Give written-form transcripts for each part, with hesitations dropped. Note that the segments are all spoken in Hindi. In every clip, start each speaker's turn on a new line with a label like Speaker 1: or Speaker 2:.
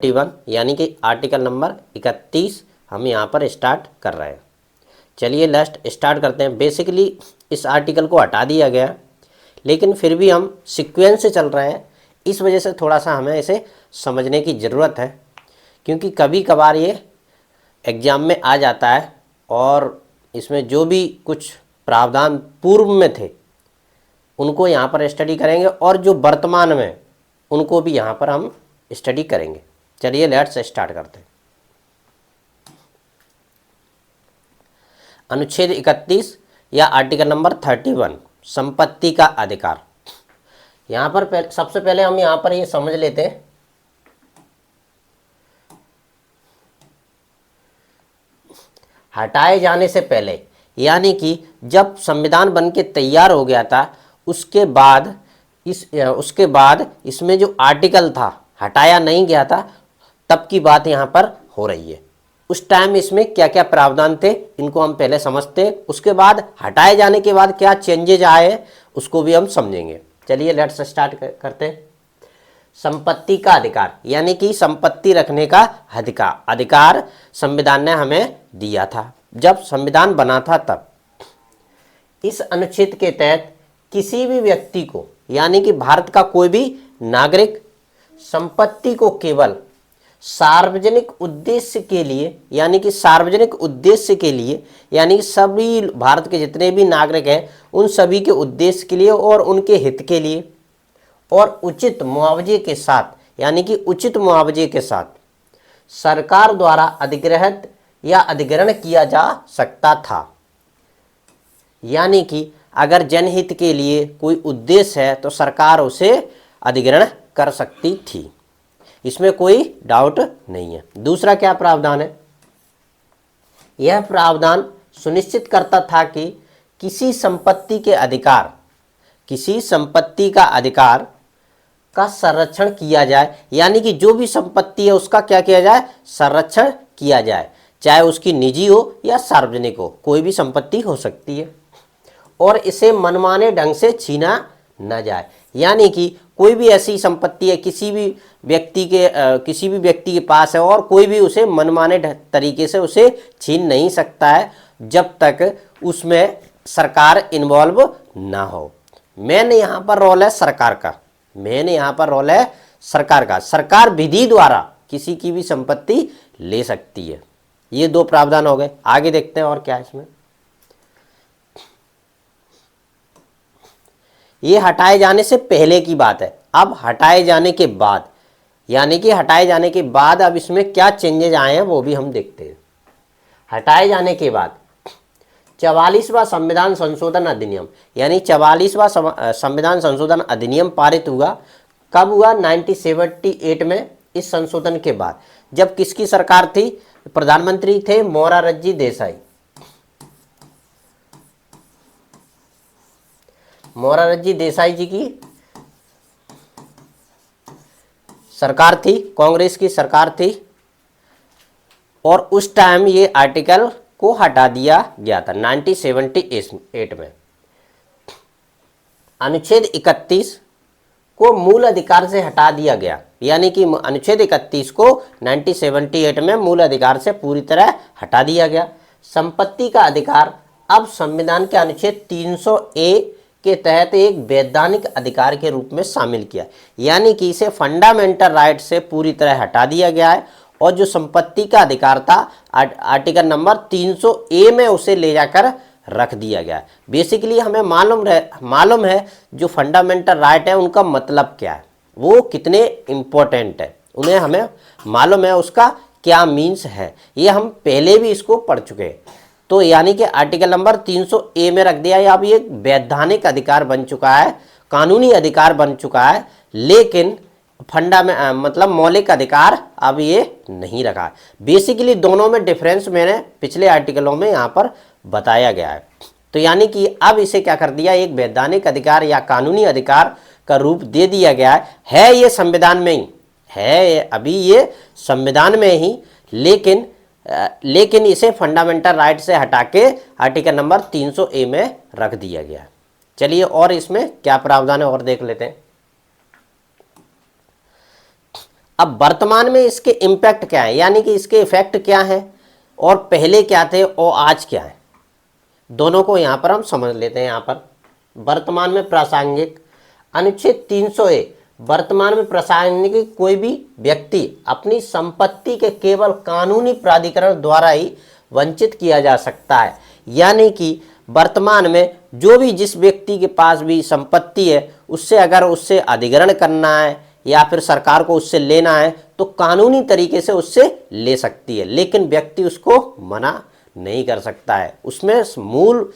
Speaker 1: 31 यानी कि आर्टिकल नंबर 31 हम यहाँ पर स्टार्ट कर रहे हैं। चलिए लास्ट स्टार्ट करते हैं। बेसिकली इस आर्टिकल को हटा दिया गया, लेकिन फिर भी हम सीक्वेंस से चल रहे हैं, इस वजह से थोड़ा सा हमें इसे समझने की ज़रूरत है, क्योंकि कभी कभार ये एग्ज़ाम में आ जाता है और इसमें जो भी कुछ प्रावधान पूर्व में थे उनको यहाँ पर स्टडी करेंगे और जो वर्तमान में उनको भी यहाँ पर हम स्टडी करेंगे। चलिए लेट्स स्टार्ट करते हैं। अनुच्छेद 31 या आर्टिकल नंबर 31 संपत्ति का अधिकार। यहाँ पर सबसे पहले हम यहाँ पर ये समझ लेते हैं हटाए जाने से पहले, यानी कि जब संविधान बन के तैयार हो गया था उसके बाद इसमें जो आर्टिकल था हटाया नहीं गया था, तब की बात यहाँ पर हो रही है। उस टाइम इसमें क्या क्या प्रावधान थे इनको हम पहले समझते हैं, उसके बाद हटाए जाने के बाद क्या चेंजेज आए हैं उसको भी हम समझेंगे। चलिए लेट्स स्टार्ट करते हैं। संपत्ति का अधिकार, यानी कि संपत्ति रखने का अधिकार संविधान ने हमें दिया था जब संविधान बना था तब। इस अनुच्छेद के तहत किसी भी व्यक्ति को, यानी कि भारत का कोई भी नागरिक संपत्ति को केवल सार्वजनिक उद्देश्य के लिए, यानी कि सार्वजनिक उद्देश्य के लिए, यानी सभी भारत के जितने भी नागरिक हैं उन सभी के उद्देश्य के लिए और उनके हित के लिए और उचित मुआवजे के साथ, यानी कि उचित मुआवजे के साथ सरकार द्वारा अधिग्रहित या अधिग्रहण किया जा सकता था। यानी कि अगर जनहित के लिए कोई उद्देश्य है तो सरकार उसे अधिग्रहण कर सकती थी, इसमें कोई डाउट नहीं है। दूसरा क्या प्रावधान है? यह प्रावधान सुनिश्चित करता था कि किसी संपत्ति का अधिकार का संरक्षण किया जाए, यानी कि जो भी संपत्ति है उसका क्या किया जाए? संरक्षण किया जाए, चाहे उसकी निजी हो या सार्वजनिक हो, कोई भी संपत्ति हो सकती है, और इसे मनमाने ढंग से छीना न जाए। यानी कि कोई भी ऐसी संपत्ति है किसी भी व्यक्ति के पास है और कोई भी उसे मनमाने तरीके से उसे छीन नहीं सकता है जब तक उसमें सरकार इन्वॉल्व ना हो। मेन यहाँ पर रोल है सरकार का। सरकार विधि द्वारा किसी की भी संपत्ति ले सकती है। ये दो प्रावधान हो गए। आगे देखते हैं और क्या है इसमें। ये हटाए जाने से पहले की बात है। अब हटाए जाने के बाद, यानी कि हटाए जाने के बाद अब इसमें क्या चेंजेज आए हैं वो भी हम देखते हैं। हटाए जाने के बाद 44वां संविधान संशोधन अधिनियम, यानी 44वां संविधान संशोधन अधिनियम पारित हुआ। कब हुआ? 1978 में। इस संशोधन के बाद जब किसकी सरकार थी? प्रधानमंत्री थे मोरारजी देसाई। मोरारजी देसाई जी की सरकार थी, कांग्रेस की सरकार थी, और उस टाइम ये आर्टिकल को हटा दिया गया था 1978 में। अनुच्छेद 31 को मूल अधिकार से हटा दिया गया, यानी कि अनुच्छेद 31 को 1978 में मूल अधिकार से पूरी तरह हटा दिया गया। संपत्ति का अधिकार अब संविधान के अनुच्छेद 300A के तहत एक वैधानिक अधिकार के रूप में शामिल किया, यानी कि इसे फंडामेंटल राइट से पूरी तरह हटा दिया गया है और जो संपत्ति का अधिकार था आर्टिकल नंबर 300A में उसे ले जाकर रख दिया गया है। बेसिकली हमें मालूम है जो फंडामेंटल राइट है उनका मतलब क्या है, वो कितने इम्पोर्टेंट है, उन्हें हमें मालूम है उसका क्या मीन्स है। ये हम पहले भी इसको पढ़ चुके हैं। तो यानी कि आर्टिकल नंबर 300A में रख दिया है। अब ये वैधानिक अधिकार बन चुका है, कानूनी अधिकार बन चुका है, लेकिन मतलब मौलिक अधिकार अब ये नहीं रखा है। बेसिकली दोनों में डिफरेंस मैंने पिछले आर्टिकलों में यहाँ पर बताया गया है। तो यानी कि अब इसे क्या कर दिया, एक वैधानिक अधिकार या कानूनी अधिकार का रूप दे दिया गया है। ये संविधान में ही है, अभी ये संविधान में ही, लेकिन इसे फंडामेंटल राइट से हटा के आर्टिकल नंबर 300A में रख दिया गया। चलिए और इसमें क्या प्रावधान है और देख लेते हैं। अब वर्तमान में इसके इम्पैक्ट क्या है, यानी कि इसके इफेक्ट क्या है और पहले क्या थे और आज क्या है, दोनों को यहाँ पर हम समझ लेते हैं। यहाँ पर वर्तमान में प्रासंगिक अनुच्छेद 300A, वर्तमान में प्रासंगिक कोई भी व्यक्ति अपनी संपत्ति के केवल कानूनी प्राधिकरण द्वारा ही वंचित किया जा सकता है। यानी कि वर्तमान में जो भी जिस व्यक्ति के पास भी संपत्ति है उससे अगर उससे अधिग्रहण करना है या फिर सरकार को उससे लेना है तो कानूनी तरीके से उससे ले सकती है, लेकिन व्यक्ति उसको मना नहीं कर सकता है। उसमें मूल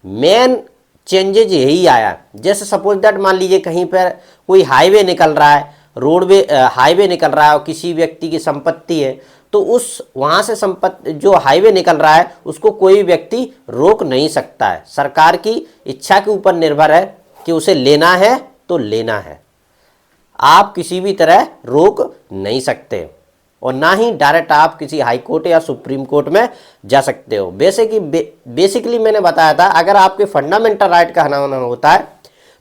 Speaker 1: मेन चेंजेज यही आया। जैसे सपोज दैट मान लीजिए कहीं पर कोई हाईवे निकल रहा है, रोडवे हाईवे निकल रहा है और किसी व्यक्ति की संपत्ति है, तो उस वहाँ से संपत्ति जो हाईवे निकल रहा है उसको कोई व्यक्ति रोक नहीं सकता है। सरकार की इच्छा के ऊपर निर्भर है कि उसे लेना है तो लेना है, आप किसी भी तरह रोक नहीं सकते और ना ही डायरेक्ट आप किसी हाई कोर्ट या सुप्रीम कोर्ट में जा सकते हो। बेसिकली मैंने बताया था अगर आपके फंडामेंटल राइट का हनन होता है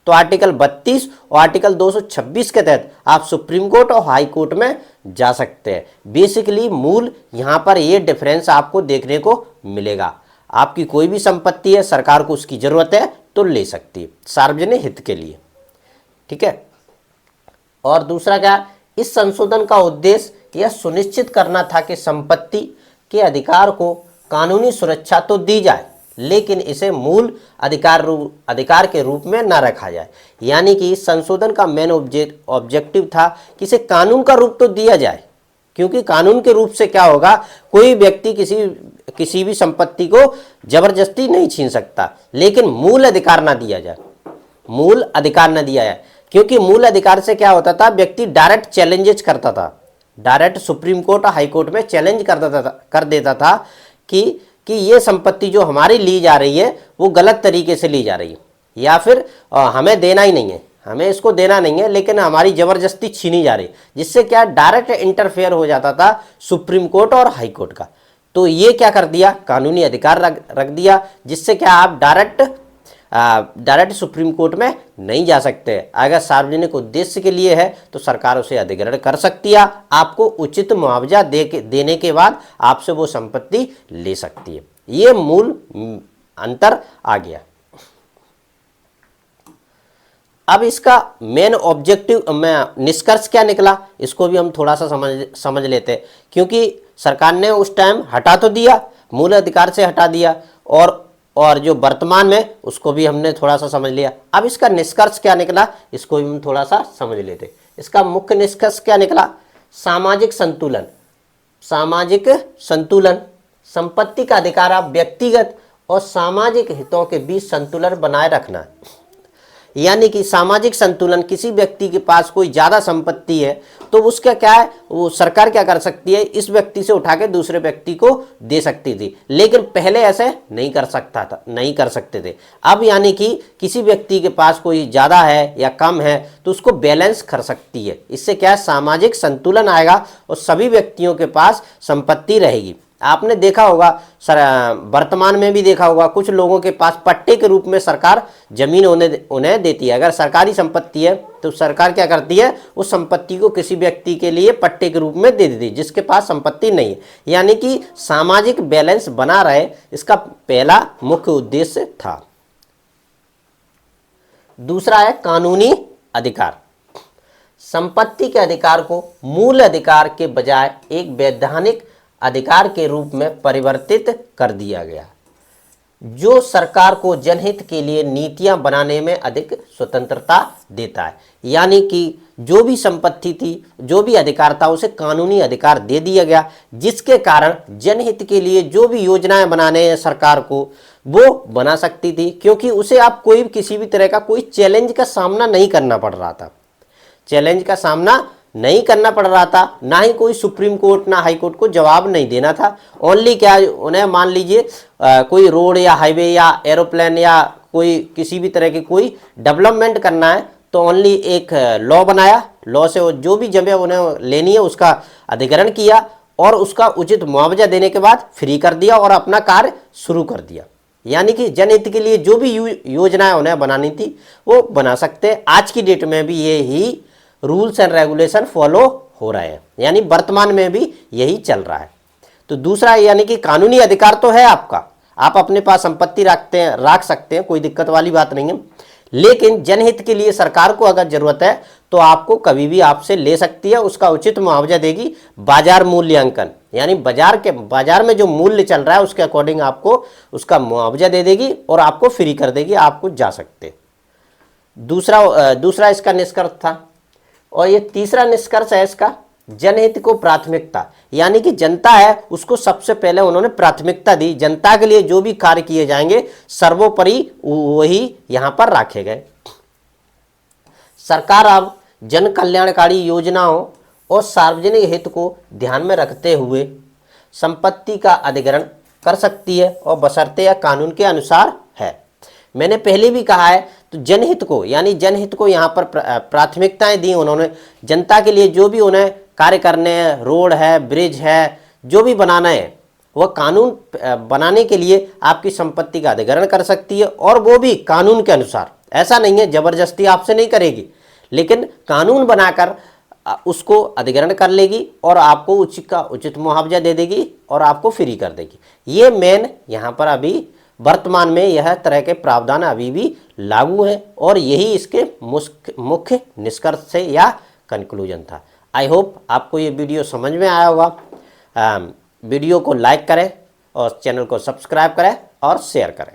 Speaker 1: तो आर्टिकल 32 और आर्टिकल 226 के तहत आप सुप्रीम कोर्ट और हाई कोर्ट में जा सकते हैं। बेसिकली मूल यहाँ पर ये डिफरेंस आपको देखने को मिलेगा। आपकी कोई भी संपत्ति है, सरकार को उसकी जरूरत है तो ले सकती है सार्वजनिक हित के लिए, ठीक है। और दूसरा क्या, इस संशोधन का उद्देश्य यह सुनिश्चित करना था कि संपत्ति के अधिकार को कानूनी सुरक्षा तो दी जाए लेकिन इसे मूल अधिकार के रूप में न रखा जाए। यानी कि इस संशोधन का मेन ऑब्जेक्टिव था कि इसे कानून का रूप तो दिया जाए, क्योंकि कानून के रूप से क्या होगा, कोई व्यक्ति किसी भी संपत्ति को जबरदस्ती नहीं छीन सकता, लेकिन मूल अधिकार ना दिया जाए, मूल अधिकार न दिया जाए। क्योंकि मूल अधिकार से क्या होता था, व्यक्ति डायरेक्ट चैलेंजेस करता था, डायरेक्ट सुप्रीम कोर्ट और हाई कोर्ट में चैलेंज कर देता था कि ये संपत्ति जो हमारी ली जा रही है वो गलत तरीके से ली जा रही है या फिर हमें देना ही नहीं है, हमें इसको देना नहीं है लेकिन हमारी ज़बरदस्ती छीनी जा रही है, जिससे क्या डायरेक्ट इंटरफेयर हो जाता था सुप्रीम कोर्ट और हाई कोर्ट का। तो ये क्या कर दिया, कानूनी अधिकार रख दिया, जिससे क्या आप डायरेक्ट सुप्रीम कोर्ट में नहीं जा सकते। अगर सार्वजनिक उद्देश्य के लिए है तो सरकार उसे अधिग्रहण कर सकती है, आपको उचित मुआवजा देने के बाद आपसे वो संपत्ति ले सकती है। ये मूल अंतर आ गया। अब इसका मेन ऑब्जेक्टिव में निष्कर्ष क्या निकला, इसको भी हम थोड़ा सा समझ लेते हैं, क्योंकि सरकार ने उस टाइम हटा तो दिया, मूल अधिकार से हटा दिया और जो वर्तमान में उसको भी हमने थोड़ा सा समझ लिया। अब इसका निष्कर्ष क्या निकला, इसको भी हम थोड़ा सा समझ लेते हैं। इसका मुख्य निष्कर्ष क्या निकला, सामाजिक संतुलन। सामाजिक संतुलन, संपत्ति का अधिकार आप व्यक्तिगत और सामाजिक हितों के बीच संतुलन बनाए रखना। यानी कि सामाजिक संतुलन, किसी व्यक्ति के पास कोई ज़्यादा संपत्ति है तो उसका क्या है, वो सरकार क्या कर सकती है, इस व्यक्ति से उठा के दूसरे व्यक्ति को दे सकती थी, लेकिन पहले ऐसे नहीं कर सकते थे। अब यानी कि किसी व्यक्ति के पास कोई ज़्यादा है या कम है तो उसको बैलेंस कर सकती है। इससे क्या है, सामाजिक संतुलन आएगा और सभी व्यक्तियों के पास संपत्ति रहेगी। आपने देखा होगा वर्तमान में भी देखा होगा, कुछ लोगों के पास पट्टे के रूप में सरकार जमीन उन्हें देती है। अगर सरकारी संपत्ति है तो सरकार क्या करती है, उस संपत्ति को किसी व्यक्ति के लिए पट्टे के रूप में दे देती है जिसके पास संपत्ति नहीं है। यानी कि सामाजिक बैलेंस बना रहे, इसका पहला मुख्य उद्देश्य था। दूसरा है कानूनी अधिकार। संपत्ति के अधिकार को मूल अधिकार के बजाय एक वैधानिक अधिकार के रूप में परिवर्तित कर दिया गया, जो सरकार को जनहित के लिए नीतियां बनाने में अधिक स्वतंत्रता देता है। यानी कि जो भी संपत्ति थी, जो भी अधिकार था, उसे कानूनी अधिकार दे दिया गया, जिसके कारण जनहित के लिए जो भी योजनाएं बनाने हैं सरकार को, वो बना सकती थी, क्योंकि उसे आप किसी भी तरह का कोई चैलेंज का सामना नहीं करना पड़ रहा था। चैलेंज का सामना नहीं करना पड़ रहा था, ना ही कोई सुप्रीम कोर्ट ना हाई कोर्ट को जवाब नहीं देना था। ओनली क्या, उन्हें मान लीजिए कोई रोड या हाईवे या एरोप्लेन या कोई किसी भी तरह की कोई डेवलपमेंट करना है तो ओनली एक लॉ बनाया, लॉ से जो भी जगह उन्हें लेनी है उसका अधिग्रहण किया और उसका उचित मुआवजा देने के बाद फ्री कर दिया और अपना कार्य शुरू कर दिया। यानी कि जनहित के लिए जो भी योजनाएं उन्हें बनानी थी वो बना सकते। आज की डेट में भी ये ही रूल्स एंड रेगुलेशन फॉलो हो रहे हैं, यानी वर्तमान में भी यही चल रहा है। तो दूसरा यानी कि कानूनी अधिकार तो है आपका, आप अपने पास संपत्ति रख सकते हैं, कोई दिक्कत वाली बात नहीं है, लेकिन जनहित के लिए सरकार को अगर जरूरत है तो आपको कभी भी आपसे ले सकती है, उसका उचित मुआवजा देगी। बाजार मूल्यांकन यानी बाजार में जो मूल्य चल रहा है उसके अकॉर्डिंग आपको उसका मुआवजा दे देगी और आपको फ्री कर देगी, आपको जा सकते। दूसरा इसका निष्कर्ष था। और ये तीसरा निष्कर्ष है इसका, जनहित को प्राथमिकता, यानी कि जनता है उसको सबसे पहले उन्होंने प्राथमिकता दी। जनता के लिए जो भी कार्य किए जाएंगे सर्वोपरि वही यहां पर रखे गए। सरकार अब जन कल्याणकारी योजनाओं और सार्वजनिक हित को ध्यान में रखते हुए संपत्ति का अधिग्रहण कर सकती है और बशर्ते यह कानून के अनुसार है। मैंने पहले भी कहा है, तो जनहित को यानी जनहित को यहाँ पर प्राथमिकताएं दी उन्होंने। जनता के लिए जो भी उन्हें कार्य करने हैं, रोड है, ब्रिज है, जो भी बनाना है, वह कानून बनाने के लिए आपकी संपत्ति का अधिग्रहण कर सकती है, और वो भी कानून के अनुसार। ऐसा नहीं है जबरदस्ती आपसे नहीं करेगी, लेकिन कानून बनाकर उसको अधिग्रहण कर लेगी और आपको उचित मुआवजा दे देगी और आपको फ्री कर देगी। ये मेन यहाँ पर अभी वर्तमान में यह तरह के प्रावधान अभी भी लागू हैं, और यही इसके मुख्य निष्कर्ष से या कंक्लूजन था। आई होप आपको ये वीडियो समझ में आया होगा। वीडियो को लाइक करें और चैनल को सब्सक्राइब करें और शेयर करें।